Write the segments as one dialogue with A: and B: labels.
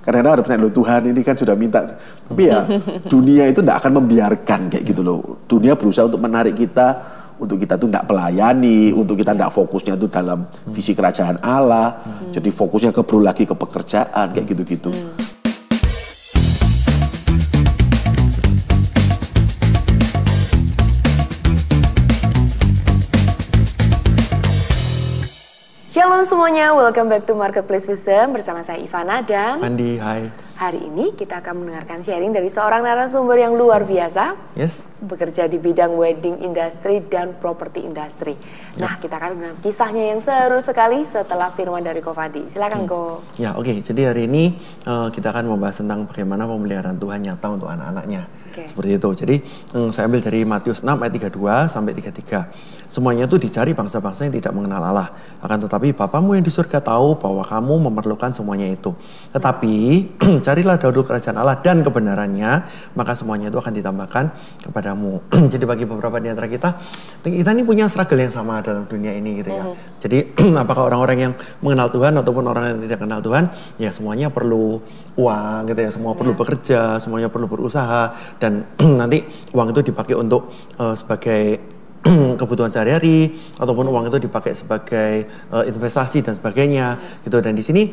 A: Kadang-kadang ada pertanyaan, loh Tuhan ini kan sudah minta. Tapi ya dunia itu tidak akan membiarkan kayak gitu loh. Dunia berusaha untuk menarik kita, untuk kita tuh tidak pelayani, untuk kita tidak fokusnya itu dalam visi kerajaan Allah. Jadi fokusnya lagi ke pekerjaan kayak gitu-gitu.
B: Shalom semuanya, welcome back to Marketplace Wisdom bersama saya Ivana dan
C: Fandi, hai.
B: Hari ini kita akan mendengarkan sharing dari seorang narasumber yang luar biasa.
C: Yes.
B: Bekerja di bidang wedding industry dan property industry. Nah, kita akan mendengar kisahnya yang seru sekali setelah firman dari Ko Fandi. Silakan Ko.
C: Ya, oke. Jadi hari ini kita akan membahas tentang bagaimana pemeliharaan Tuhan nyata untuk anak-anaknya. Seperti itu. Jadi saya ambil dari Matius 6 ayat 32 sampai 33. Semuanya itu dicari bangsa-bangsa yang tidak mengenal Allah. Akan tetapi Bapamu yang di surga tahu bahwa kamu memerlukan semuanya itu. Tetapi carilah dahulu kerajaan Allah dan kebenarannya, maka semuanya itu akan ditambahkan kepadamu. Jadi bagi beberapa di antara kita ini punya struggle yang sama dalam dunia ini gitu ya. Jadi apakah orang-orang yang mengenal Tuhan ataupun orang yang tidak kenal Tuhan, ya semuanya perlu uang gitu ya, semua perlu bekerja, semuanya perlu berusaha, dan nanti uang itu dipakai untuk sebagai kebutuhan sehari-hari, ataupun uang itu dipakai sebagai investasi dan sebagainya gitu. Dan di sini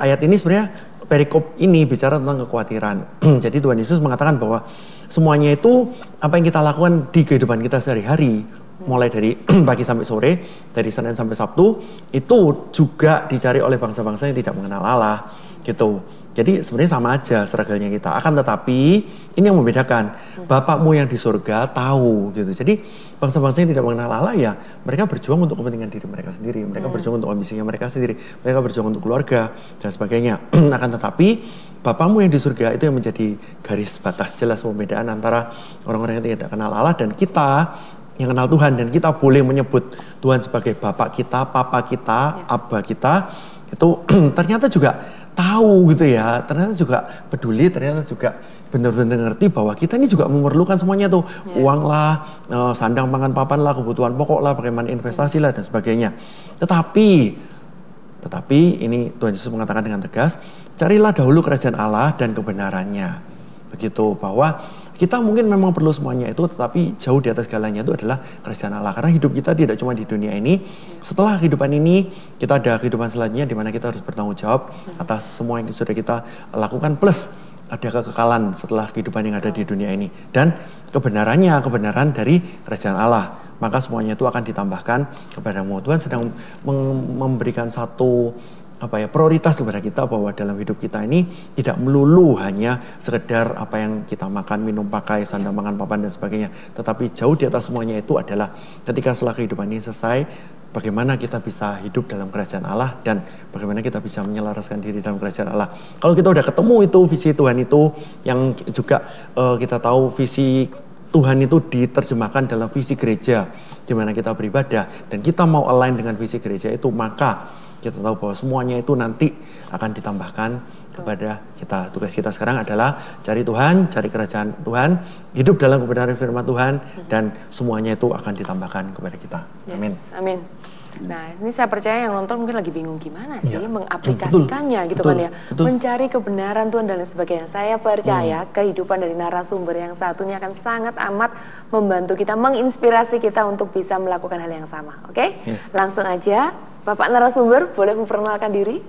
C: ayat ini sebenarnya perikop ini bicara tentang kekhawatiran. Jadi Tuhan Yesus mengatakan bahwa semuanya itu apa yang kita lakukan di kehidupan kita sehari-hari, mulai dari pagi sampai sore, dari Senin sampai Sabtu, itu juga dicari oleh bangsa-bangsa yang tidak mengenal Allah gitu. Jadi sebenarnya sama aja struggle-nya kita. Akan tetapi ini yang membedakan. Bapakmu yang di surga tahu gitu. Jadi bangsa-bangsa yang tidak mengenal Allah ya mereka berjuang untuk kepentingan diri mereka sendiri. Mereka berjuang untuk ambisinya mereka sendiri. Mereka berjuang untuk keluarga dan sebagainya. Akan tetapi Bapakmu yang di surga itu yang menjadi garis batas jelas pembedaan antara orang-orang yang tidak kenal Allah dan kita yang kenal Tuhan. Dan kita boleh menyebut Tuhan sebagai Bapak kita, Papa kita, Abba kita. Itu ternyata juga tahu gitu ya, ternyata juga peduli, ternyata juga benar-benar ngerti bahwa kita ini juga memerlukan semuanya tuh, uang lah, sandang pangan papan lah, kebutuhan pokok lah, bagaimana investasi lah dan sebagainya. Tetapi ini Tuhan Yesus mengatakan dengan tegas, carilah dahulu kerajaan Allah dan kebenarannya. Begitu, bahwa kita mungkin memang perlu semuanya itu, tetapi jauh di atas segalanya itu adalah kerajaan Allah. Karena hidup kita tidak cuma di dunia ini. Setelah kehidupan ini, kita ada kehidupan selanjutnya di mana kita harus bertanggung jawab atas semua yang sudah kita lakukan. Plus ada kekekalan setelah kehidupan yang ada di dunia ini. Dan kebenaran dari kerajaan Allah. Maka semuanya itu akan ditambahkan kepadamu. Tuhan sedang memberikan satu prioritas kepada kita bahwa dalam hidup kita ini tidak melulu hanya sekedar apa yang kita makan, minum, pakai, sandang, pangan, papan dan sebagainya. Tetapi jauh di atas semuanya itu adalah ketika setelah kehidupan ini selesai, bagaimana kita bisa hidup dalam kerajaan Allah dan bagaimana kita bisa menyelaraskan diri dalam kerajaan Allah. Kalau kita udah ketemu itu visi Tuhan itu, yang juga kita tahu visi Tuhan itu diterjemahkan dalam visi gereja di mana kita beribadah dan kita mau align dengan visi gereja itu, maka kita tahu bahwa semuanya itu nanti akan ditambahkan kepada kita. Tugas kita sekarang adalah cari Tuhan, cari kerajaan Tuhan, hidup dalam kebenaran firman Tuhan, dan semuanya itu akan ditambahkan kepada kita. Amin.
B: Amin. Nah, ini saya percaya yang nonton mungkin lagi bingung gimana sih mengaplikasikannya gitu kan ya. Mencari kebenaran Tuhan dan lain sebagainya. Saya percaya kehidupan dari narasumber yang satu ini akan sangat amat membantu kita, menginspirasi kita untuk bisa melakukan hal yang sama. Oke? Langsung aja, Bapak narasumber boleh memperkenalkan diri?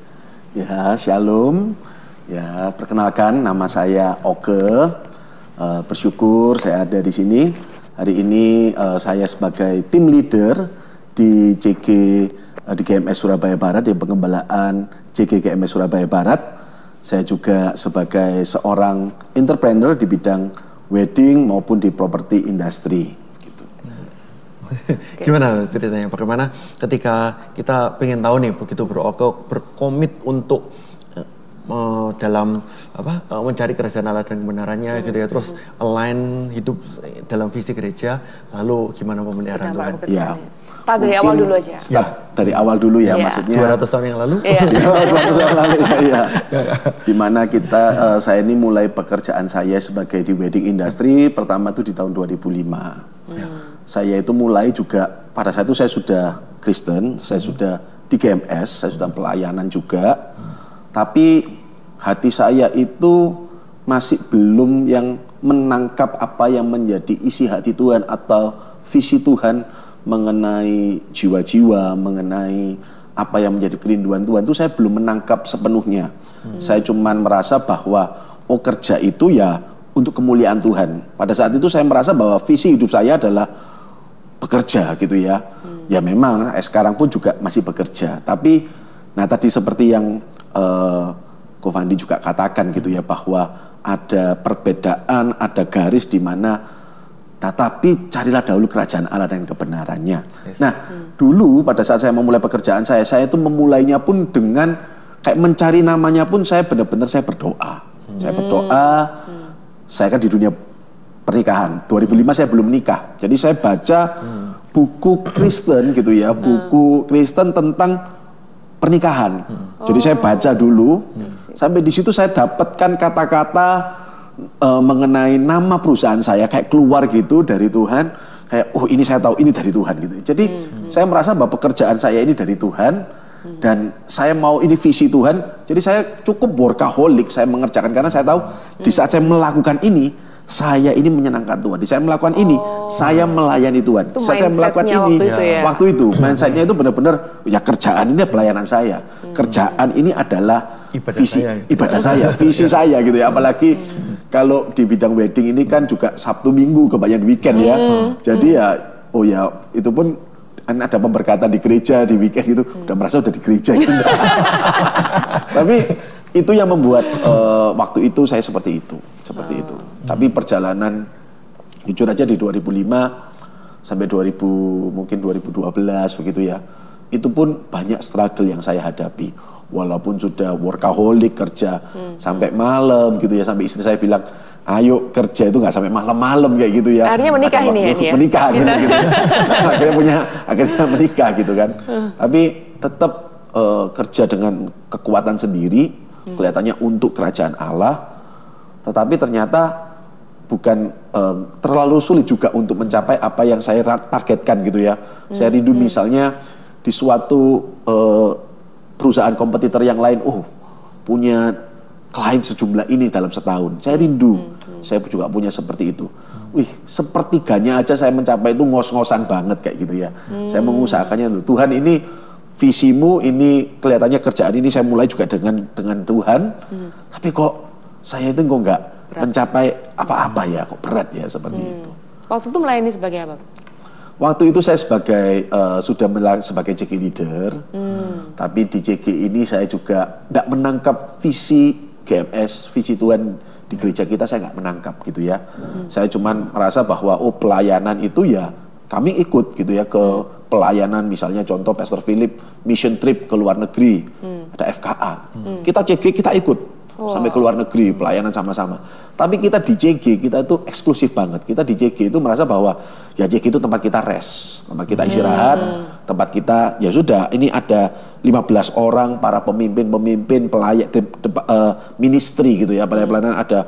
A: Ya, shalom. Ya, perkenalkan nama saya Oke. Bersyukur saya ada di sini. Hari ini saya sebagai tim leader di di GMS Surabaya Barat, di pengembalaan GMS Surabaya Barat. Saya juga sebagai seorang entrepreneur di bidang wedding maupun di property industry. Gitu.
C: Gimana ceritanya? Bagaimana ketika kita pengen tahu nih, begitu berkomit untuk dalam mencari kerajaan Allah dan kebenarannya gitu ya, terus align hidup dalam visi gereja, lalu gimana pemeliharaan Tuhan?
A: Ya.
B: Start dari awal dulu aja.
A: Start dari awal dulu ya, maksudnya
C: 200 tahun yang lalu.
A: 200 tahun lalu ya. Dimana saya ini mulai pekerjaan saya sebagai di wedding industry pertama itu di tahun 2005. Saya itu mulai juga pada saat itu saya sudah Kristen, saya sudah di GMS, saya sudah pelayanan juga. Tapi hati saya itu masih belum yang menangkap apa yang menjadi isi hati Tuhan atau visi Tuhan mengenai jiwa-jiwa, mengenai apa yang menjadi kerinduan Tuhan itu saya belum menangkap sepenuhnya. Saya cuman merasa bahwa kerja itu ya untuk kemuliaan Tuhan. Pada saat itu saya merasa bahwa visi hidup saya adalah bekerja gitu ya. Ya memang sekarang pun juga masih bekerja. Tapi nah tadi seperti yang Ko Fandi juga katakan gitu ya, bahwa ada perbedaan, ada garis di mana tetapi carilah dahulu kerajaan Allah dan kebenarannya. Nah, dulu pada saat saya memulai pekerjaan saya itu memulainya pun dengan kayak mencari namanya pun saya benar-benar saya berdoa. Saya berdoa, saya kan di dunia pernikahan. 2005 saya belum menikah. Jadi saya baca buku Kristen gitu ya, buku Kristen tentang pernikahan. Jadi saya baca dulu, sampai di situ saya dapatkan kata-kata mengenai nama perusahaan saya kayak keluar gitu dari Tuhan, kayak oh ini saya tahu ini dari Tuhan gitu. Jadi saya merasa bahwa pekerjaan saya ini dari Tuhan dan saya mau ini visi Tuhan. Jadi saya cukup workaholic, saya mengerjakan karena saya tahu di saat saya melakukan ini saya ini menyenangkan Tuhan. Di saya melakukan ini, saya melayani Tuhan. Di saat saya melakukan ini, waktu itu mindsetnya itu benar-benar ya kerjaan ini pelayanan saya. Kerjaan ini adalah ibadah saya, visi saya gitu ya. Apalagi kalau di bidang wedding ini kan juga Sabtu Minggu kebanyakan weekend ya. Jadi ya oh ya itu pun ada pemberkatan di gereja di weekend gitu. Udah merasa udah di gereja gitu. Tapi itu yang membuat waktu itu saya seperti itu. Tapi perjalanan jujur aja di 2005 sampai 2012 begitu ya. Itu pun banyak struggle yang saya hadapi. Walaupun sudah workaholic kerja sampai malam gitu ya, sampai istri saya bilang, "Ayo kerja itu nggak sampai malam-malam kayak gitu ya."
B: Akhirnya menikah ini ya.
A: Menikah gitu. Akhirnya menikah gitu kan. Tapi tetap kerja dengan kekuatan sendiri, kelihatannya untuk kerajaan Allah. Tetapi ternyata bukan terlalu sulit juga untuk mencapai apa yang saya targetkan gitu ya. Saya rindu misalnya di suatu perusahaan kompetitor yang lain, punya klien sejumlah ini dalam setahun. Saya rindu, saya juga punya seperti itu. Wih, sepertiganya aja saya mencapai itu ngos-ngosan banget kayak gitu ya. Saya mengusahakannya dulu. Tuhan ini visimu, ini kelihatannya kerjaan ini saya mulai juga dengan Tuhan. Tapi kok saya itu kok nggak mencapai apa-apa ya, kok berat ya seperti itu.
B: Waktu itu melayani sebagai apa?
A: Waktu itu saya sebagai CG leader, tapi di CG ini saya juga nggak menangkap visi GMS, visi Tuhan di gereja kita saya nggak menangkap gitu ya. Saya cuman merasa bahwa pelayanan itu ya kami ikut gitu ya ke pelayanan, misalnya contoh Pastor Philip mission trip ke luar negeri, ada FKA, kita CG kita ikut. Sampai ke luar negeri, pelayanan sama-sama. Tapi kita di JG, kita itu eksklusif banget. Kita di JG itu merasa bahwa ya JG itu tempat kita rest, tempat kita istirahat, tempat kita ya sudah, ini ada 15 orang para pemimpin pelayan ministry gitu ya. Pelayanan ada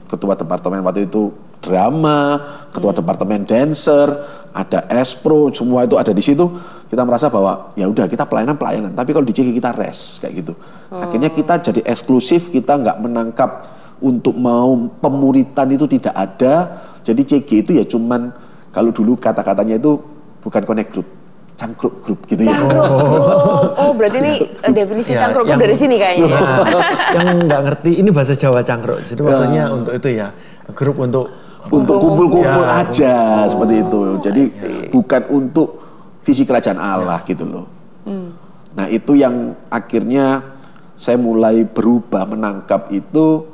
A: ketua departemen waktu itu drama, ketua departemen dancer, ada espro, semua itu ada di situ. Kita merasa bahwa ya udah kita pelayanan, tapi kalau di JG kita rest kayak gitu. Akhirnya kita jadi eksklusif, kita nggak menangkap untuk mau pemuritan itu tidak ada. Jadi JG itu ya cuman kalau dulu kata-katanya itu bukan connect group, cangkruk group gitu ya.
B: Oh berarti ini definisi ya, cangkruk group dari sini kayaknya.
C: Yang nggak ngerti ini bahasa Jawa cangkruk. Jadi maksudnya untuk itu ya grup untuk
A: kumpul-kumpul aja seperti itu. Jadi bukan untuk visi kerajaan Allah gitu loh. Nah itu yang akhirnya saya mulai berubah menangkap itu.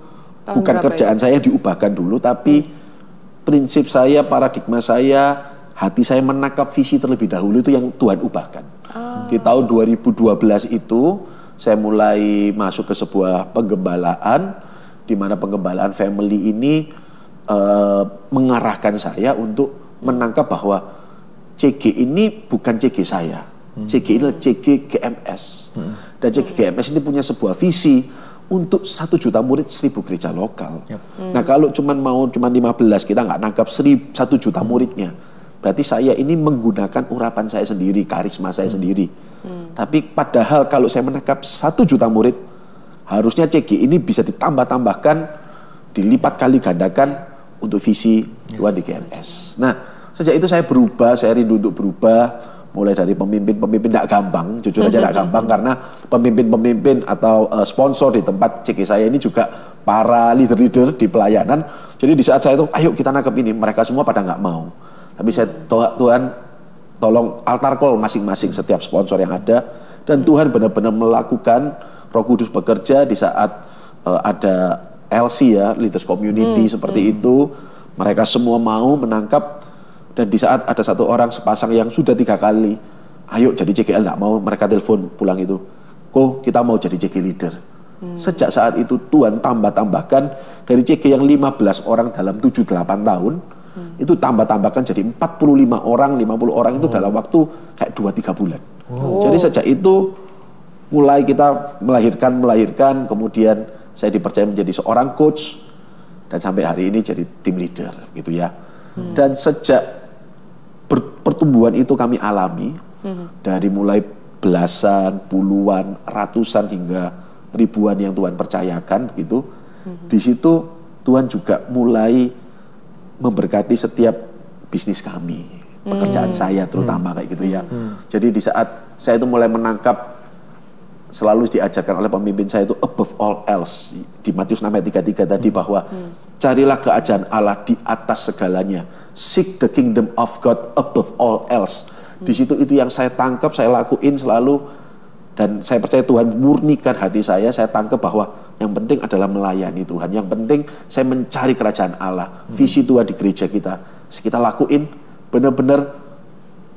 A: Bukan kerjaan saya diubahkan dulu, tapi prinsip saya, paradigma saya, hati saya menangkap visi terlebih dahulu itu yang Tuhan ubahkan. Di tahun 2012 itu saya mulai masuk ke sebuah penggembalaan, di mana penggembalaan family ini mengarahkan saya untuk menangkap bahwa CG ini bukan CG saya. CG ini adalah CG GMS. Dan CG GMS ini punya sebuah visi untuk 1 juta murid 1000 gereja lokal. Nah kalau cuma 15 kita nggak nangkap 1 juta muridnya. Berarti saya ini menggunakan urapan saya sendiri, karisma saya sendiri. Tapi padahal kalau saya menangkap 1 juta murid, harusnya CG ini bisa ditambah-tambahkan, dilipat kali gandakan untuk visi Tuhan di GMS. Nah, sejak itu saya berubah, saya rindu untuk berubah, mulai dari pemimpin tidak gampang, jujur aja tidak gampang, karena pemimpin-pemimpin atau sponsor di tempat CG saya ini juga para leader-leader di pelayanan. Jadi di saat saya itu, ayo kita nangkep ini, mereka semua pada nggak mau. Tapi saya, Tuhan tolong altar call masing-masing setiap sponsor yang ada, dan Tuhan benar-benar melakukan, Roh Kudus bekerja di saat ada LC ya, Leaders Community seperti itu, mereka semua mau menangkap. Dan di saat ada satu orang sepasang yang sudah 3 kali, ayo jadi CGL, nggak mau, mereka telepon pulang itu, kok kita mau jadi CG leader. Sejak saat itu Tuhan tambah-tambahkan dari CG yang 15 orang dalam 7-8 tahun, itu tambah-tambahkan jadi 45 orang, 50 orang itu dalam waktu kayak 2-3 bulan. Jadi sejak itu mulai kita melahirkan, kemudian saya dipercaya menjadi seorang coach, dan sampai hari ini jadi team leader gitu ya. Dan sejak pertumbuhan itu kami alami, dari mulai belasan, puluhan, ratusan hingga ribuan yang Tuhan percayakan begitu. Di situ Tuhan juga mulai memberkati setiap bisnis kami, pekerjaan saya terutama kayak gitu ya. Jadi di saat saya itu mulai menangkap, selalu diajarkan oleh pemimpin saya itu above all else di Matius 6 ayat 33 tadi, bahwa carilah kerajaan Allah di atas segalanya, seek the kingdom of God above all else. Di situ itu yang saya tangkap, saya lakuin selalu, dan saya percaya Tuhan murnikan hati saya tangkap bahwa yang penting adalah melayani Tuhan, yang penting saya mencari kerajaan Allah, visi Tuhan di gereja kita lakuin, benar-benar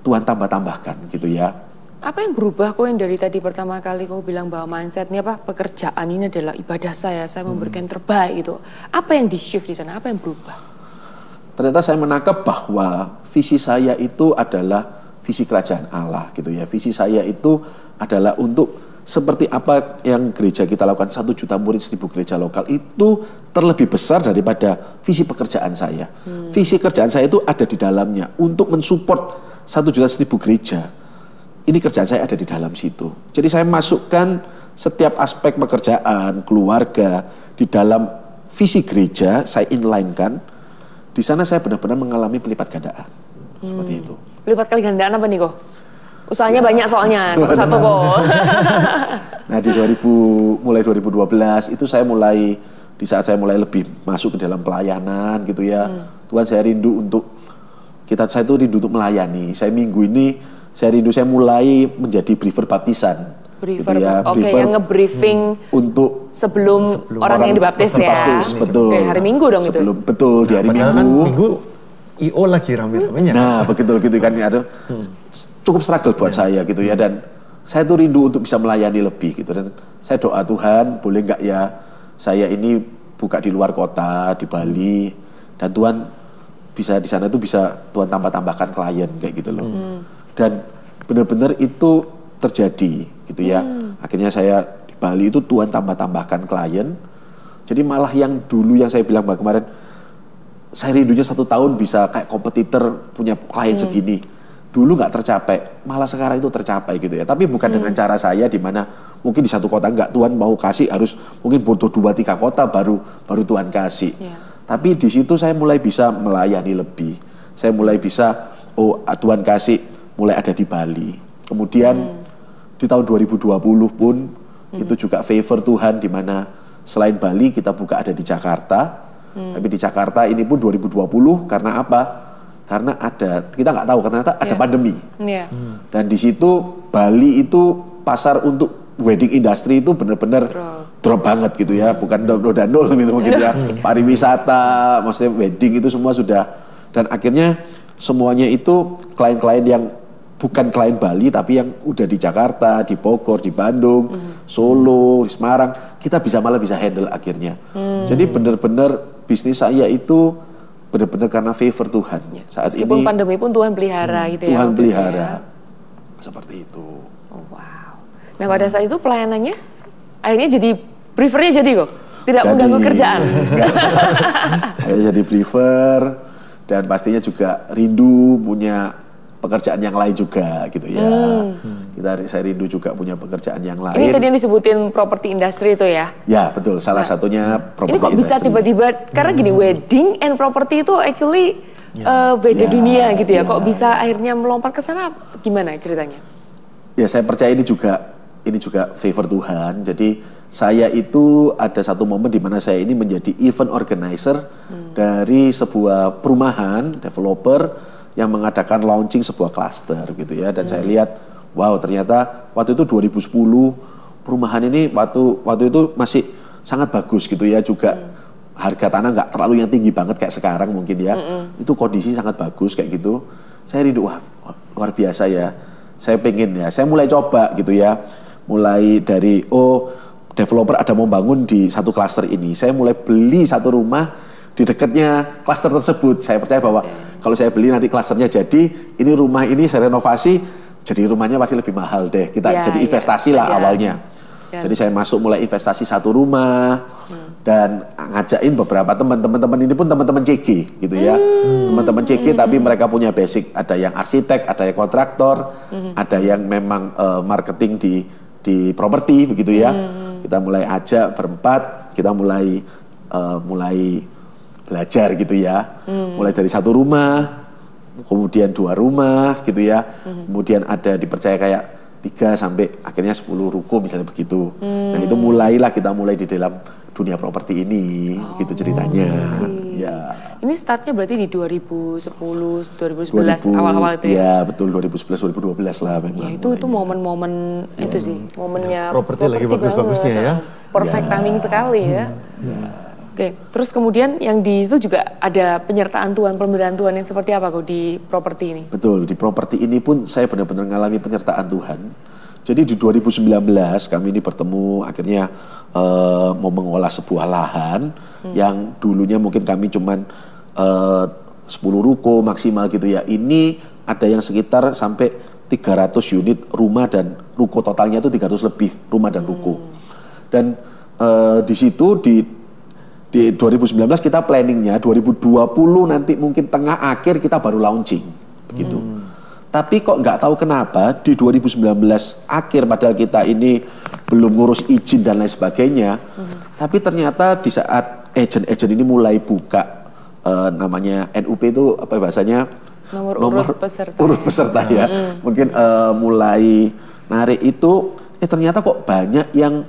A: Tuhan tambah-tambahkan gitu ya.
B: Apa yang berubah kok yang dari tadi pertama kali kau bilang bahwa mindsetnya pekerjaan ini adalah ibadah saya memberikan terbaik gitu. Apa yang di shift di sana? Apa yang berubah?
A: Ternyata saya menangkap bahwa visi saya itu adalah visi kerajaan Allah gitu ya. Visi saya itu adalah untuk seperti apa yang gereja kita lakukan, 1 juta murid, 1000 gereja lokal, itu terlebih besar daripada visi pekerjaan saya. Visi kerjaan saya itu ada di dalamnya untuk mensupport 1 juta 1000 gereja. Ini kerjaan saya ada di dalam situ. Jadi saya masukkan setiap aspek pekerjaan, keluarga di dalam visi gereja, saya inline-kan. Di sana saya benar-benar mengalami pelipat gandaan. Seperti itu.
B: Pelipat kali gandaan apa nih kok? Usahanya banyak soalnya, satu-satu kok.
A: Nah mulai 2012 itu saya mulai, di saat saya mulai lebih masuk ke dalam pelayanan gitu ya. Tuhan, saya rindu untuk, saya itu rindu untuk melayani. Saya minggu ini, saya rindu, saya mulai menjadi briefer baptisan.
B: Briefer,
A: gitu ya.
B: Oke, yang nge-briefing untuk sebelum orang yang dibaptis ya.
A: Betul.
B: Oke, hari Minggu dong itu.
A: Betul, di hari Minggu.
C: Kan Minggu IO lagi rame-ramenya.
A: Nah, begitu kan ada cukup struggle buat saya gitu ya, dan saya tuh rindu untuk bisa melayani lebih gitu, dan saya doa, Tuhan boleh nggak ya saya ini buka di luar kota, di Bali, dan Tuhan bisa di sana tuh bisa Tuhan tambah-tambahkan klien kayak gitu loh. Dan benar-benar itu terjadi gitu ya. Akhirnya saya di Bali itu Tuhan tambah-tambahkan klien. Jadi malah yang dulu yang saya bilang kemarin, saya rindunya 1 tahun bisa kayak kompetitor punya klien segini. Dulu nggak tercapai, malah sekarang itu tercapai gitu ya. Tapi bukan dengan cara saya, di mana mungkin di 1 kota nggak, Tuhan mau kasih harus mungkin butuh 2-3 kota baru Tuhan kasih. Tapi di situ saya mulai bisa melayani lebih. Saya mulai bisa, Tuhan kasih, mulai ada di Bali. Kemudian di tahun 2020 pun itu juga favor Tuhan, di mana selain Bali kita buka ada di Jakarta. Tapi di Jakarta ini pun 2020 karena apa? Karena kita nggak tahu, karena ada pandemi. Dan di situ Bali itu pasar untuk wedding industry itu benar-benar drop banget gitu ya, bukan nol gitu mungkin ya. Pariwisata, maksudnya wedding itu semua sudah, dan akhirnya semuanya itu klien-klien yang bukan klien Bali tapi yang udah di Jakarta, di Bogor, di Bandung, Solo, di Semarang, kita malah bisa handle akhirnya. Jadi benar-benar bisnis saya itu benar-benar karena favor Tuhan. Saat
B: meskipun
A: ini
B: pandemi pun Tuhan pelihara gitu ya.
A: Tuhan pelihara. Seperti itu.
B: Oh, wow. Nah pada saat itu pelayanannya akhirnya jadi briefernya jadi kok? Tidak mengganggu kerjaan?
A: Akhirnya jadi briefer, dan pastinya juga rindu punya pekerjaan yang lain juga gitu ya. Saya rindu juga punya pekerjaan yang lain.
B: Ini tadi yang disebutin properti industri itu ya?
A: Ya betul, salah satunya properti industri.
B: Ini kok bisa tiba-tiba, karena gini, wedding and property itu actually beda dunia gitu ya. Kok bisa akhirnya melompat ke sana, gimana ceritanya?
A: Ya saya percaya ini juga favor Tuhan. Jadi saya itu ada satu momen di mana saya ini menjadi event organizer dari sebuah perumahan developer yang mengadakan launching sebuah klaster gitu ya. Dan saya lihat, wow ternyata waktu itu 2010 perumahan ini waktu itu masih sangat bagus gitu ya. Juga harga tanah nggak terlalu yang tinggi banget kayak sekarang mungkin ya. Itu kondisi sangat bagus kayak gitu. Saya rindu, wah luar biasa ya. Saya pengen ya, saya mulai coba gitu ya. Mulai dari, developer ada mau bangun di satu klaster ini. Saya mulai beli satu rumah di dekatnya klaster tersebut. Saya percaya bahwa kalau saya beli nanti klasternya jadi, ini rumah ini saya renovasi, jadi rumahnya pasti lebih mahal deh. Kita jadi investasi lah awalnya. Jadi saya masuk mulai investasi satu rumah dan ngajakin beberapa teman-teman ini pun teman-teman CG gitu ya. Teman-teman CG tapi mereka punya basic, ada yang arsitek, ada yang kontraktor, ada yang memang marketing di properti begitu ya. Kita mulai ajak berempat, kita mulai belajar gitu ya. Mulai dari satu rumah, kemudian 2 rumah gitu ya. Kemudian ada dipercaya kayak 3 sampai akhirnya 10 ruko misalnya begitu. Nah itu mulailah kita mulai di dalam dunia properti ini, gitu ceritanya. Ya.
B: Ini startnya berarti di 2010, 2011 awal-awal itu ya?
A: Iya betul, 2011, 2012 lah memang.
B: Ya itu momen-momen itu sih, momennya
C: properti lagi bagus-bagusnya ya.
B: Perfect timing sekali ya. Oke, terus kemudian yang di itu juga ada penyertaan Tuhan, pemberian Tuhan yang seperti apa kok di properti ini?
A: Betul, di properti ini pun saya benar-benar mengalami penyertaan Tuhan. Jadi di 2019 kami ini bertemu akhirnya mau mengolah sebuah lahan yang dulunya mungkin kami cuman 10 ruko maksimal gitu ya. Ini ada yang sekitar sampai 300 unit rumah dan ruko, totalnya itu 300 lebih rumah dan ruko. Dan di situ di 2019 kita planningnya 2020 nanti mungkin tengah akhir kita baru launching begitu. Tapi kok nggak tahu kenapa di 2019 akhir padahal kita ini belum ngurus izin dan lain sebagainya. Tapi ternyata di saat agent-agent ini mulai buka namanya NUP itu apa bahasanya? Nomor urut peserta ya. Mungkin mulai narik itu ternyata kok banyak yang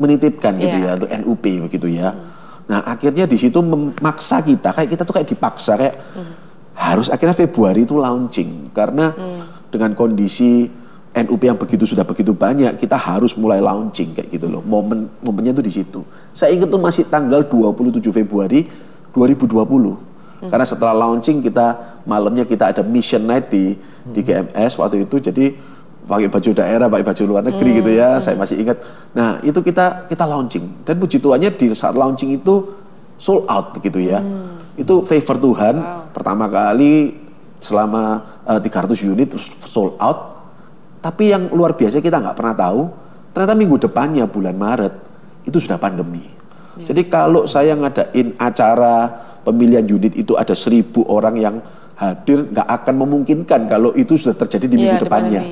A: menitipkan gitu ya untuk NUP begitu ya. Nah akhirnya di situ memaksa kita tuh kayak dipaksa kayak harus akhirnya Februari itu launching karena dengan kondisi NUP yang sudah begitu banyak kita harus mulai launching kayak gitu loh. Momennya tuh di situ. Saya ingat tuh masih tanggal 27 Februari 2020. Karena setelah launching malamnya kita ada mission night di GMS waktu itu, jadi pakai baju daerah, pakai baju luar negeri gitu ya, saya masih ingat. Nah itu kita launching dan puji Tuhannya di saat launching itu sold out begitu ya. Itu favor Tuhan, pertama kali selama 300 unit sold out. Tapi yang luar biasa kita nggak pernah tahu, ternyata minggu depannya bulan Maret itu sudah pandemi. Jadi kalau saya ngadain acara pemilihan unit itu ada 1.000 orang yang hadir, nggak akan memungkinkan kalau itu sudah terjadi di minggu depannya.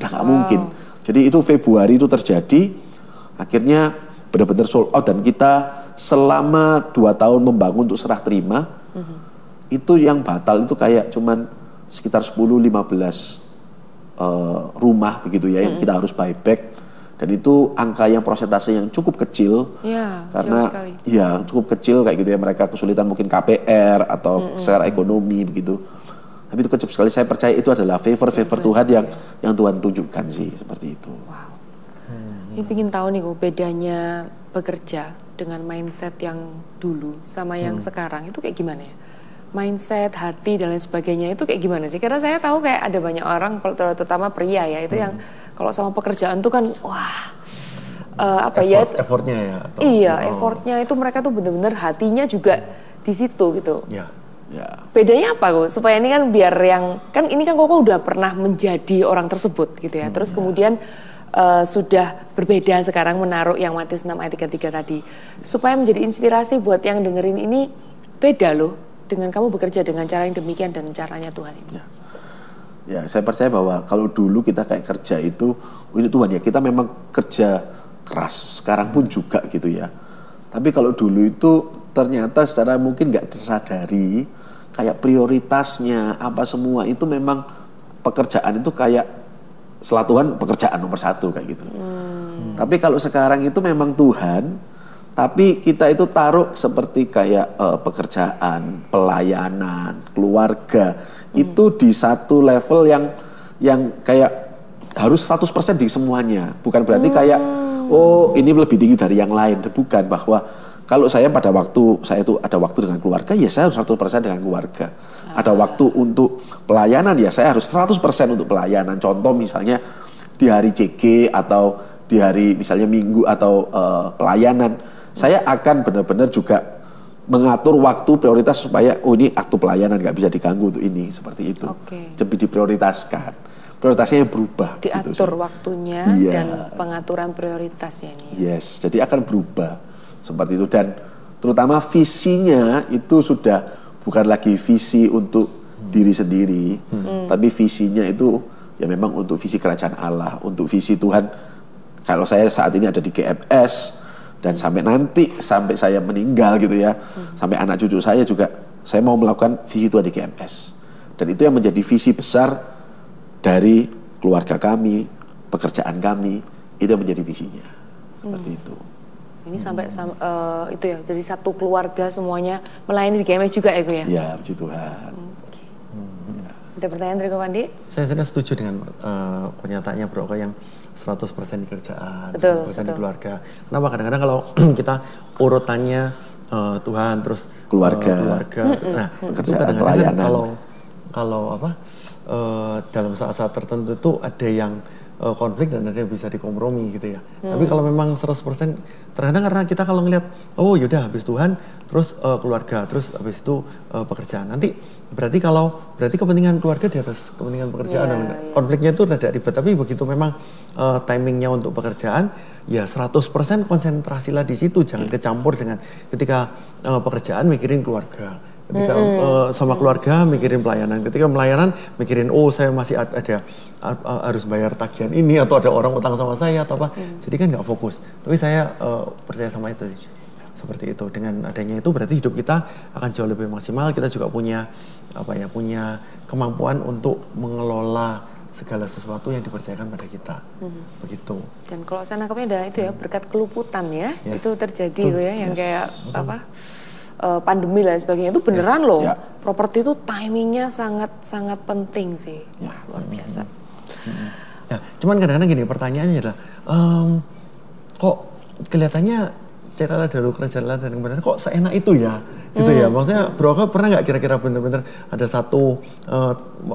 A: Udah nggak mungkin. Jadi itu Februari itu terjadi, akhirnya benar-benar sold out dan kita selama 2 tahun membangun untuk serah terima, itu yang batal itu kayak cuman sekitar 10-15 rumah begitu ya yang kita harus buyback. Dan itu angka yang persentase yang cukup kecil, karena cukup kecil kayak gitu ya, mereka kesulitan mungkin KPR atau secara ekonomi begitu. Tapi itu kecil sekali. Saya percaya itu adalah favor Tuhan yang Tuhan tunjukkan sih seperti itu.
B: Wow. Ini pengen tahu nih kok bedanya bekerja dengan mindset yang dulu sama yang sekarang itu kayak gimana ya? Mindset, hati dan lain sebagainya itu kayak gimana sih? Karena saya tahu kayak ada banyak orang, terutama pria ya, itu yang kalau sama pekerjaan tuh kan,
C: effortnya ya?
B: Effortnya itu mereka tuh benar-benar hatinya juga di situ gitu.
C: Ya.
B: Bedanya apa kok? Supaya ini kan biar kan ini kan Koko udah pernah menjadi orang tersebut gitu ya. Terus kemudian sudah berbeda sekarang menaruh yang Matius 6 ayat 33 tadi. Supaya menjadi inspirasi buat yang dengerin ini, beda loh dengan kamu bekerja dengan cara yang demikian dan caranya Tuhan ini.
A: Ya, saya percaya bahwa kalau dulu kita kayak kerja itu, oh ini Tuhan ya, kita memang kerja keras, sekarang pun juga gitu ya. Tapi kalau dulu itu ternyata secara mungkin nggak tersadari, kayak prioritasnya apa semua itu memang pekerjaan itu kayak setelah Tuhan pekerjaan nomor 1 kayak gitu. Tapi kalau sekarang itu memang Tuhan, tapi kita itu taruh seperti kayak pekerjaan, pelayanan, keluarga itu di satu level yang kayak harus 100% di semuanya. Bukan berarti kayak oh ini lebih tinggi dari yang lain. Bukan, bahwa kalau saya pada waktu saya itu ada waktu dengan keluarga, ya saya harus 100% dengan keluarga. Ada waktu untuk pelayanan, ya saya harus 100% untuk pelayanan. Contoh misalnya di hari CG atau di hari misalnya Minggu atau pelayanan, saya akan benar-benar juga mengatur waktu prioritas supaya oh ini waktu pelayanan nggak bisa diganggu untuk ini, seperti itu. Lebih diprioritaskan, prioritasnya yang berubah.
B: Diatur
A: gitu
B: waktunya dan pengaturan prioritasnya ini.
A: Yes, jadi akan berubah seperti itu, dan terutama visinya itu sudah bukan lagi visi untuk diri sendiri, tapi visinya itu ya memang untuk visi kerajaan Allah, untuk visi Tuhan. Kalau saya saat ini ada di GMS, dan sampai nanti, sampai saya meninggal gitu ya, sampai anak cucu saya juga, saya mau melakukan visi Tuhan di GMS. Dan itu yang menjadi visi besar dari keluarga kami, pekerjaan kami, itu yang menjadi visinya. Seperti itu.
B: Ini sampai itu ya, jadi satu keluarga semuanya melayani di GMS juga ya, Gu ya?
A: Ya, puji Tuhan.
B: Ada pertanyaan dari Ko Pandi?
C: Saya setuju dengan pernyataannya Bro Oke yang 100% di kerjaan,
B: betul,
C: 100% di keluarga. Kenapa? Kadang-kadang kalau kita urutannya Tuhan terus
A: keluarga.
C: Nah, itu kadang-kadang kalau dalam saat-saat tertentu itu ada yang konflik dan ada yang bisa dikompromi gitu ya. Tapi kalau memang 100%, terkadang karena kita kalau ngelihat, oh yaudah habis Tuhan, terus keluarga, terus habis itu pekerjaan. Nanti berarti kepentingan keluarga di atas kepentingan pekerjaan. Konfliknya itu rada ribet, tapi begitu memang timingnya untuk pekerjaan, ya 100% konsentrasilah di situ. Jangan kecampur dengan ketika pekerjaan mikirin keluarga. Ketika sama keluarga mikirin pelayanan, ketika pelayanan mikirin oh saya masih ada harus bayar tagihan ini atau ada orang utang sama saya atau apa, jadi kan nggak fokus. Tapi saya percaya sama itu, seperti itu. Dengan adanya itu berarti hidup kita akan jauh lebih maksimal. Kita juga punya punya kemampuan untuk mengelola segala sesuatu yang dipercayakan pada kita, begitu.
B: Dan kalau saya nangkapnya ada itu ya berkat keluputan ya, itu terjadi ya yang kayak pandemi lah sebagainya itu beneran loh. Properti itu timingnya sangat penting sih. Wah, luar biasa.
C: Ya, cuman kadang-kadang gini pertanyaannya adalah kok kelihatannya cara dahulu kerajaan Allah dan kebenaran kok seenak itu ya, gitu ya. Maksudnya Bro Oke pernah nggak kira-kira bener-bener ada satu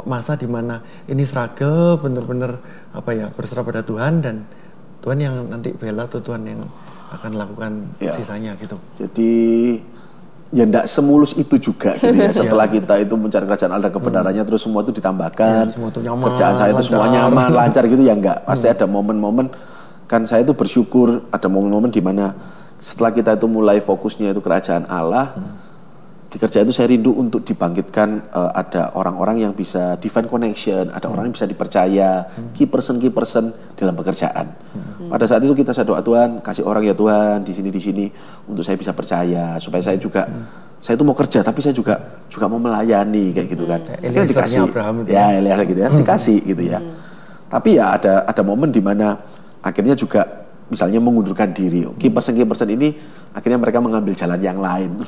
C: masa di mana ini struggle bener-bener berserah pada Tuhan dan Tuhan yang nanti bela atau Tuhan yang akan lakukan sisanya gitu.
A: Jadi ya enggak semulus itu juga gitu ya. Setelah kita itu mencari kerajaan Allah dan kebenarannya terus semua itu ditambahkan,
C: semua itu nyaman,
A: kerjaan saya itu semua nyaman, lancar gitu ya enggak. Pasti ada momen-momen, kan saya itu bersyukur ada momen-momen di mana setelah kita itu mulai fokusnya itu kerajaan Allah, di kerja itu saya rindu untuk dibangkitkan ada orang-orang yang bisa divine connection, ada orang yang bisa dipercaya, key person dalam pekerjaan. Pada saat itu kita doa Tuhan, kasih orang ya Tuhan di sini untuk saya bisa percaya supaya saya juga saya itu mau kerja tapi saya juga mau melayani kayak gitu kan. Kita dikasih Elias gitu ya, dikasih gitu ya. Tapi ya ada momen di mana akhirnya juga misalnya mengundurkan diri. Key person ini akhirnya mereka mengambil jalan yang lain.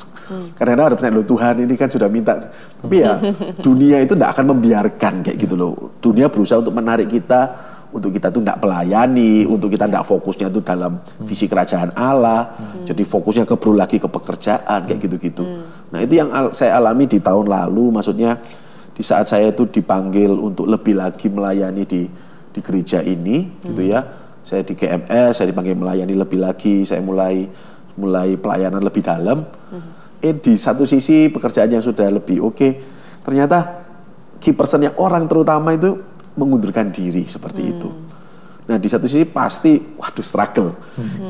A: Karena ada pertanyaan, loh Tuhan ini kan sudah minta. Tapi ya dunia itu tidak akan membiarkan kayak gitu loh. Dunia berusaha untuk menarik kita, untuk kita tuh tidak pelayani, untuk kita tidak fokusnya itu dalam visi kerajaan Allah. Jadi fokusnya lagi ke pekerjaan kayak gitu-gitu. Nah itu yang saya alami di tahun lalu, maksudnya di saat saya itu dipanggil untuk lebih lagi melayani di gereja ini, gitu ya. Saya di GMS, saya dipanggil melayani lebih lagi, saya mulai pelayanan lebih dalam. Di satu sisi pekerjaan yang sudah lebih oke, ternyata key person yang orang terutama itu mengundurkan diri seperti itu. Nah di satu sisi pasti, waduh struggle.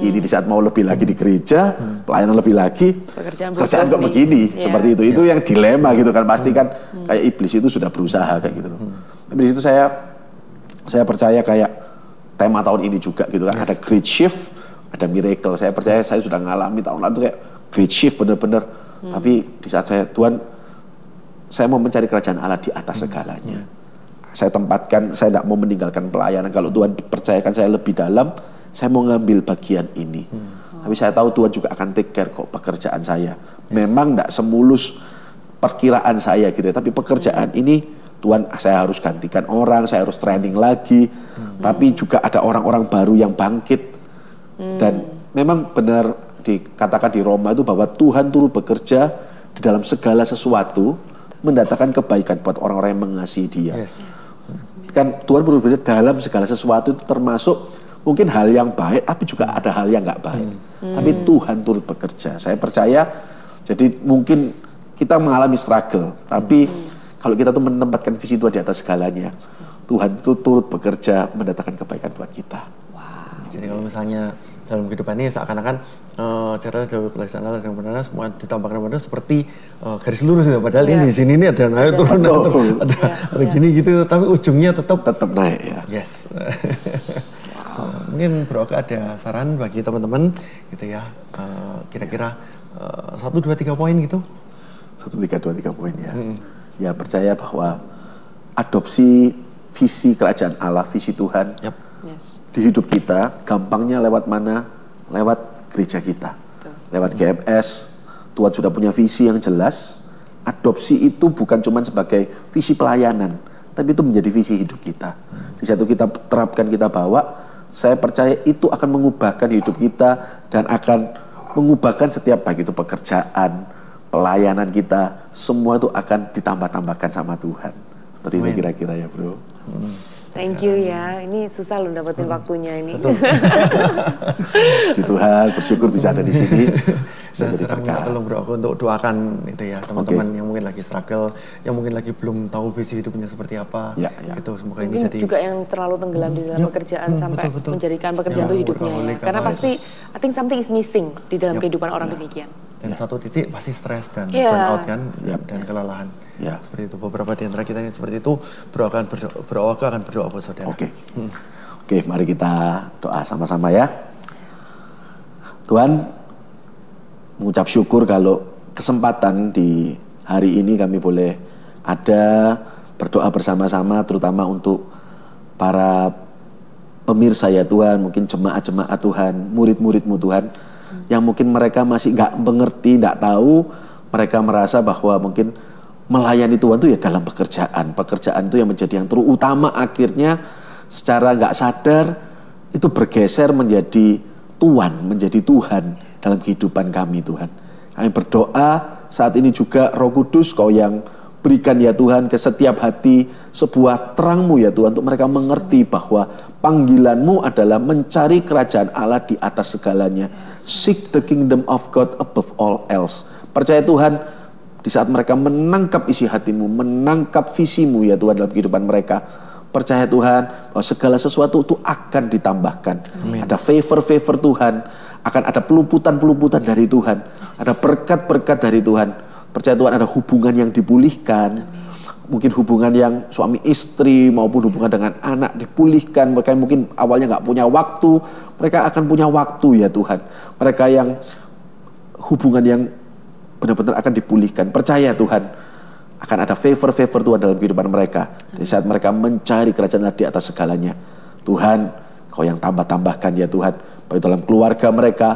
A: Ini di saat mau lebih lagi di gereja, pelayanan lebih lagi, kerjaan kok begini, seperti itu. Itu yang dilema gitu kan, pasti kan kayak iblis itu sudah berusaha kayak gitu loh. Tapi di situ saya percaya kayak tema tahun ini juga gitu kan, ada great shift, ada miracle. Saya percaya saya sudah ngalami tahun lalu kayak great shift bener-bener. Tapi di saat Tuhan, saya mau mencari kerajaan Allah di atas segalanya. Saya tempatkan, saya tidak mau meninggalkan pelayanan. Kalau Tuhan percayakan saya lebih dalam, saya mau ngambil bagian ini. Tapi saya tahu Tuhan juga akan take care kok pekerjaan saya. Memang tidak semulus perkiraan saya gitu ya, tapi pekerjaan ini Tuhan, saya harus gantikan orang, saya harus training lagi. Tapi juga ada orang-orang baru yang bangkit. Dan memang benar dikatakan di Roma itu bahwa Tuhan turut bekerja di dalam segala sesuatu, mendatangkan kebaikan buat orang-orang yang mengasihi Dia. Kan Tuhan turut bekerja dalam segala sesuatu itu termasuk mungkin hal yang baik, tapi juga ada hal yang nggak baik. Tapi Tuhan turut bekerja. Saya percaya. Jadi mungkin kita mengalami struggle, tapi kalau kita tuh menempatkan visi Tuhan di atas segalanya, Tuhan itu turut bekerja mendatangkan kebaikan buat kita.
C: Jadi kalau misalnya dalam kehidupan ini seakan-akan cara dari kerajaan Allah dan kebenaran semua ditampakkan kepada seperti garis lurus ya. Padahal ini di sini ini ada naik turun, ada gini gitu, tapi ujungnya tetap
A: naik ya.
C: Yes. Mungkin Bro Oke ada saran bagi teman-teman gitu ya, kira-kira 1, 2, 3 poin gitu.
A: 1, 2, 3 poin ya. Ya percaya bahwa adopsi visi kerajaan Allah, visi Tuhan di hidup kita, gampangnya lewat mana? Lewat gereja kita. Lewat GMS, Tuhan sudah punya visi yang jelas. Adopsi itu bukan cuma sebagai visi pelayanan, tapi itu menjadi visi hidup kita. Di satu kita terapkan, kita bawa, saya percaya itu akan mengubahkan hidup kita dan akan mengubahkan setiap baik itu pekerjaan, pelayanan kita, semua itu akan ditambah-tambahkan sama Tuhan. Seperti itu kira-kira ya bro.
B: Thank you ya, ini susah loh dapetin waktunya ini.
A: Puji Tuhan, bersyukur bisa ada di sini. Bisa jadi berkah.
C: Tolong Bro Oke untuk doakan itu ya teman-teman yang mungkin lagi struggle, yang mungkin lagi belum tahu visi hidupnya seperti apa. Itu semoga ini bisa
B: juga yang terlalu tenggelam di dalam pekerjaan sampai menjadikan pekerjaan itu hidupnya ya. Karena pasti I think something is missing di dalam kehidupan orang demikian.
C: Dan satu titik pasti stres dan burnout kan, dan kelelahan. Seperti itu. Beberapa di antara kita yang seperti itu, Bro Oke akan berdoa buat saudara.
A: Oke, mari kita doa sama-sama ya. Tuhan, mengucap syukur kalau kesempatan di hari ini kami boleh ada berdoa bersama-sama, terutama untuk para pemirsa ya Tuhan, mungkin jemaat-jemaat Tuhan, murid-murid-Mu Tuhan, yang mungkin mereka masih nggak mengerti, nggak tahu, mereka merasa bahwa mungkin melayani Tuhan itu ya dalam pekerjaan itu yang menjadi yang terutama, akhirnya secara nggak sadar itu bergeser menjadi menjadi Tuhan dalam kehidupan kami Tuhan. Kami berdoa saat ini juga Roh Kudus Kau yang berikan ya Tuhan ke setiap hati sebuah terang-Mu ya Tuhan, untuk mereka mengerti bahwa panggilan-Mu adalah mencari kerajaan Allah di atas segalanya. Seek the kingdom of God above all else. Percaya Tuhan, di saat mereka menangkap isi hati-Mu, menangkap visi-Mu ya Tuhan dalam kehidupan mereka, percaya Tuhan bahwa segala sesuatu itu akan ditambahkan. Ada favor-favor Tuhan, akan ada peluputan-peluputan dari Tuhan, ada berkat-berkat dari Tuhan. Percaya Tuhan ada hubungan yang dipulihkan, mungkin hubungan yang suami istri maupun hubungan dengan anak dipulihkan. Mereka yang mungkin awalnya nggak punya waktu, mereka akan punya waktu ya Tuhan. Mereka yang hubungan yang benar-benar akan dipulihkan. Percaya Tuhan, akan ada favor-favor Tuhan dalam kehidupan mereka. Di saat mereka mencari kerajaan Allah di atas segalanya. Tuhan, Kau yang tambah-tambahkan ya Tuhan, baik dalam keluarga mereka,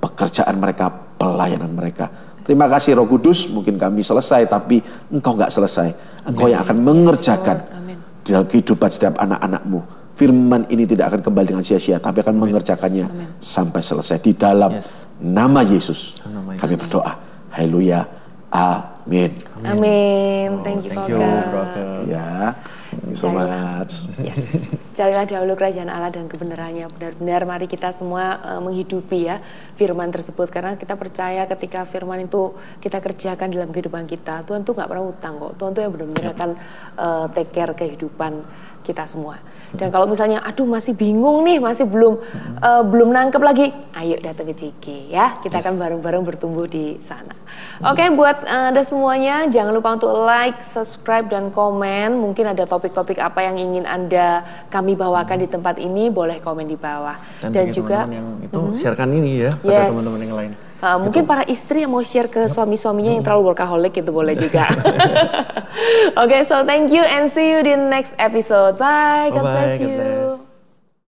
A: pekerjaan mereka, pelayanan mereka. Terima kasih Roh Kudus, mungkin kami selesai, tapi Engkau nggak selesai. Engkau yang akan mengerjakan di dalam kehidupan setiap anak-anak-Mu. Firman ini tidak akan kembali dengan sia-sia, tapi akan mengerjakannya sampai selesai. Di dalam nama Yesus, kami berdoa. Haleluya. Amin.
B: Amin. Thank you,
C: Bro Oke.
A: Ya, thank you so much.
B: Carilah dahulu kerajaan Allah dan kebenarannya. Benar-benar mari kita semua menghidupi ya firman tersebut. Karena kita percaya ketika firman itu kita kerjakan dalam kehidupan kita, Tuhan tuh nggak pernah utang kok. Tuhan tuh yang benar-benar akan take care kehidupan kita semua. Dan kalau misalnya aduh masih bingung nih, masih belum nangkep lagi, ayo datang ke JG ya. Kita akan bareng-bareng bertumbuh di sana. Oke, buat Anda semuanya jangan lupa untuk like, subscribe dan komen. Mungkin ada topik-topik apa yang ingin kami bawakan di tempat ini, boleh komen di bawah. Dan juga
C: teman-teman yang itu sharekan ini ya pada teman-teman yang lain.
B: Mungkin para istri yang mau share ke suami-suaminya yang terlalu workaholic itu boleh juga. Oke, so thank you and see you di next episode. Bye, God bless you.